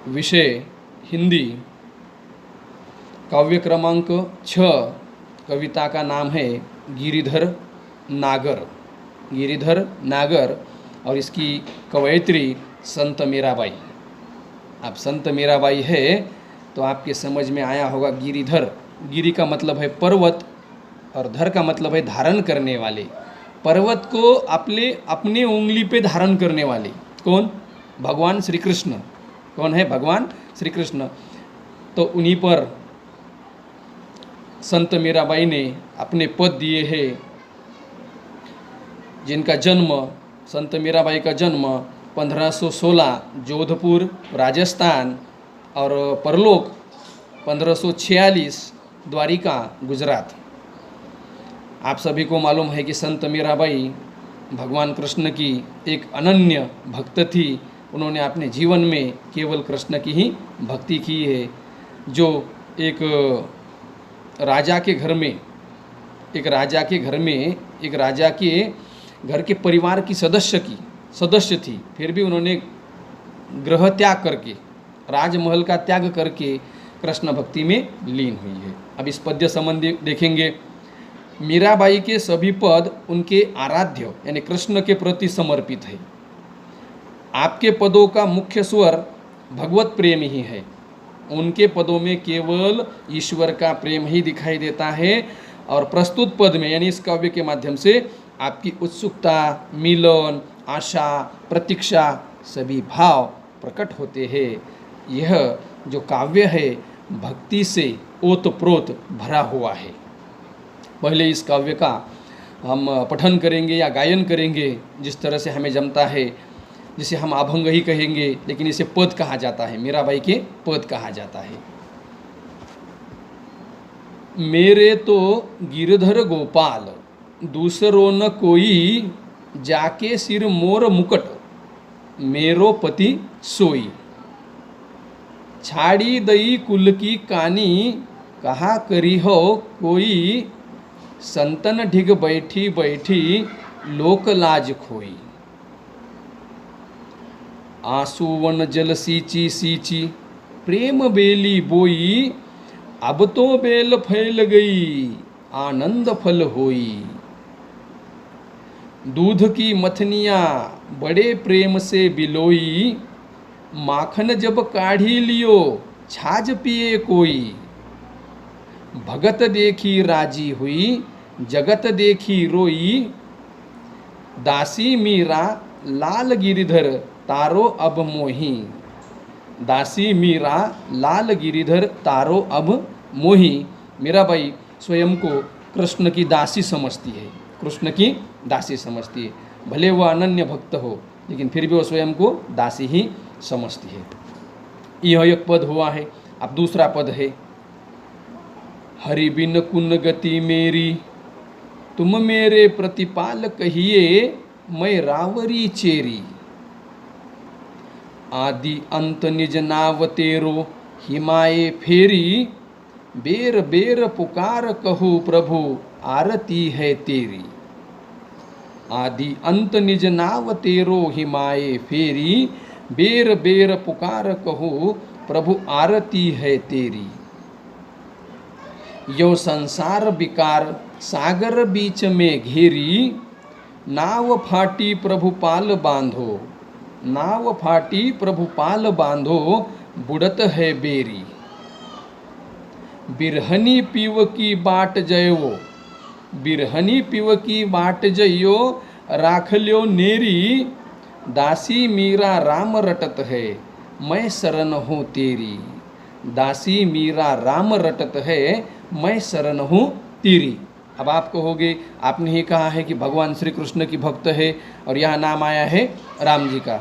विषय हिंदी, काव्य क्रमांक 6। कविता का नाम है गिरिधर नागर। गिरिधर नागर और इसकी कवयित्री संत मीराबाई। अब संत मीराबाई है तो आपके समझ में आया होगा गिरिधर। गिरि का मतलब है पर्वत और धर का मतलब है धारण करने वाले। पर्वत को अपने उंगली पे धारण करने वाले कौन? भगवान श्री कृष्ण। कौन है? भगवान श्री कृष्ण। तो उन्हीं पर संत मीराबाई ने अपने पद दिए हैं, जिनका जन्म, संत मीराबाई का जन्म 1516 जोधपुर राजस्थान और परलोक 1546 द्वारिका गुजरात। आप सभी को मालूम है कि संत मीराबाई भगवान कृष्ण की एक अनन्य भक्त थी। उन्होंने अपने जीवन में केवल कृष्ण की ही भक्ति की है। जो एक राजा के घर के परिवार की सदस्य थी, फिर भी उन्होंने गृह त्याग करके, राजमहल का त्याग करके कृष्ण भक्ति में लीन हुई है। अब इस पद्य संबंधी देखेंगे। मीराबाई के सभी पद उनके आराध्य यानी कृष्ण के प्रति समर्पित है। आपके पदों का मुख्य स्वर भगवत प्रेम ही है। उनके पदों में केवल ईश्वर का प्रेम ही दिखाई देता है और प्रस्तुत पद में यानी इस काव्य के माध्यम से आपकी उत्सुकता, मिलन, आशा, प्रतीक्षा सभी भाव प्रकट होते हैं। यह जो काव्य है भक्ति से ओतप्रोत भरा हुआ है। पहले इस काव्य का हम पठन करेंगे या गायन करेंगे जिस तरह से हमें जमता है, जिसे हम अभंग ही कहेंगे, लेकिन इसे पद कहा जाता है, मीराबाई के पद कहा जाता है। मेरे तो गिरधर गोपाल, दूसरो न कोई, जाके सिर मोर मुकट, मेरो पति सोई। छाड़ी दई कुल की कानी, कहा करी हो कोई, संतन ढिग बैठी बैठी, लोक लाज खोई। आंसुवन जल सींची सींची, प्रेम बेली बोई, अब तो बेल फैल गई, आनंद फल होई। दूध की मथनियाँ बड़े प्रेम से बिलोई, माखन जब काढ़ी लियो, छाछ पिए कोई। भगत देखी राजी हुई, जगत देखी रोई, दासी मीरा लाल गिरिधर, तारो अब मोही। दासी मीरा लाल गिरिधर, तारो अब मोही। मीराबाई स्वयं को कृष्ण की दासी समझती है, कृष्ण की दासी समझती है। भले वह अनन्य भक्त हो, लेकिन फिर भी वो स्वयं को दासी ही समझती है। यह एक पद हुआ है। अब दूसरा पद है, हरि बिन कुन गति मेरी, तुम मेरे प्रतिपाल कहिए, मैं रावरी चेरी। आदि अंत निज नाव तेरो, हिमाए फेरी, बेर बेर पुकार कहूँ प्रभु, आरती है तेरी। आदि अंत निज नाव तेरो, हिमाए फेरी, बेर बेर पुकार कहूँ प्रभु, आरती है तेरी। यो संसार विकार सागर बीच में घेरी, नाव फाटी प्रभु पाल बांधो, नाव फाटी प्रभु पाल बांधो, बुड़त है बेरी। बिरहनी पीव की बाट जयो, बिरहनी पीव की बाट जयो, राख ल्यो नेरी। दासी मीरा राम रटत है, मैं शरण हूँ तेरी। दासी मीरा राम रटत है, मैं शरण हूँ तेरी। अब आप कहोगे, आपने ही कहा है कि भगवान श्री कृष्ण की भक्त है और यह नाम आया है राम जी का,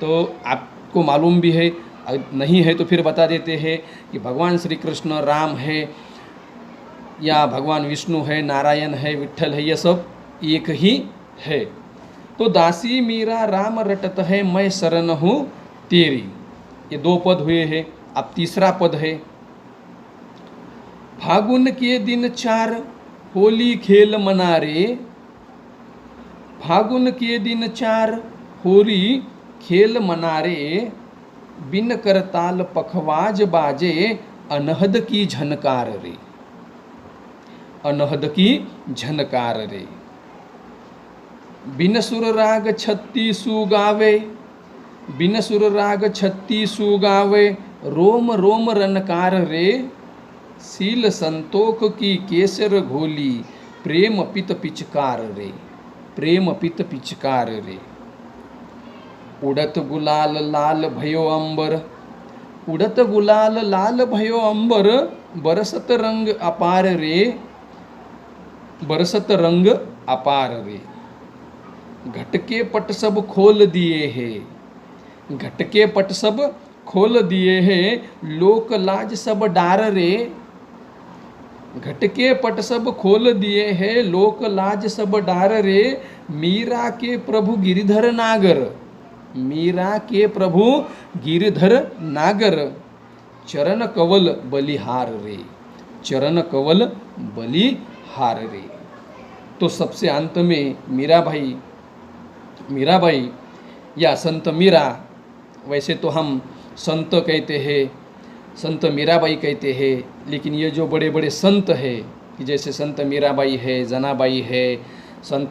तो आपको मालूम भी है, नहीं है तो फिर बता देते हैं कि भगवान श्री कृष्ण राम है या भगवान विष्णु है, नारायण है, विट्ठल है, यह सब एक ही है। तो दासी मीरा राम रटत है, मैं शरण हूँ तेरी। ये दो पद हुए हैं। अब तीसरा पद है, फागुन के दिन चार, होली खेल मना रे। फागुन के दिन चार, होली खेल मना रे। बिन करताल पखवाज बाजे अनहद की झनकार रे, अनहद की झनकार रे। बिन सुर राग छत्तीसु गावे, बिन सुर राग छत्तीसु गावे, रोम रोम रनकार रे। सील संतोख की केसर घोली, प्रेम पित पिचकार रे, प्रेम पित पिचकार रे। उड़त गुलाल लाल भयो अंबर, उड़त गुलाल लाल भयो अंबर, बरसत रंग अपार रे, बरसत रंग अपार रे। घटके पट सब खोल दिए है, घटके पट सब खोल दिए है, लोक लाज सब डार रे। घटके पट सब खोल दिए है, लोक लाज सब डार रे। मीरा के प्रभु गिरिधर नागर, मीरा के प्रभु गिरिधर नागर, चरण कवल बलिहार रे, चरण कवल बलिहार रे। तो सबसे अंत में मीराबाई, मीराबाई या संत मीरा, वैसे तो हम संत कहते हैं, संत मीराबाई कहते हैं, लेकिन ये जो बड़े बड़े संत हैं कि जैसे संत मीराबाई है, जनाबाई है, संत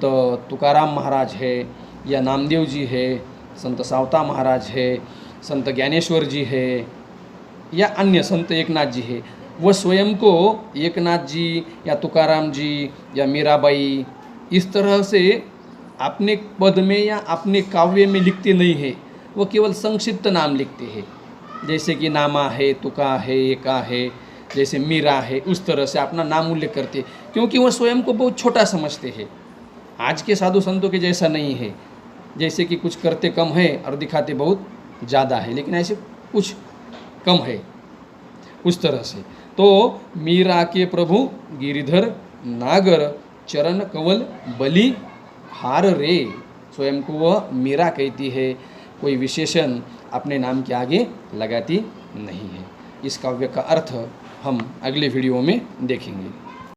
तुकाराम महाराज है, या नामदेव जी है, संत सावता महाराज है, संत ज्ञानेश्वर जी है, या अन्य संत एकनाथ जी है, वह स्वयं को एकनाथ जी या तुकाराम जी या मीराबाई इस तरह से अपने पद में या अपने काव्य में लिखते नहीं है, वो केवल संक्षिप्त नाम लिखते हैं। जैसे कि नामा है, तुका है, एका है, जैसे मीरा है, उस तरह से अपना नाम उल्लेख करते, क्योंकि वह स्वयं को बहुत छोटा समझते हैं। आज के साधु संतों के जैसा नहीं है, जैसे कि कुछ करते कम है और दिखाते बहुत ज़्यादा है, लेकिन ऐसे कुछ कम है उस तरह से। तो मीरा के प्रभु गिरिधर नागर, चरण कवल बलि हार रे। स्वयं को वह मीरा कहती है, कोई विशेषण अपने नाम के आगे लगाती नहीं है। इस काव्य का अर्थ हम अगले वीडियो में देखेंगे।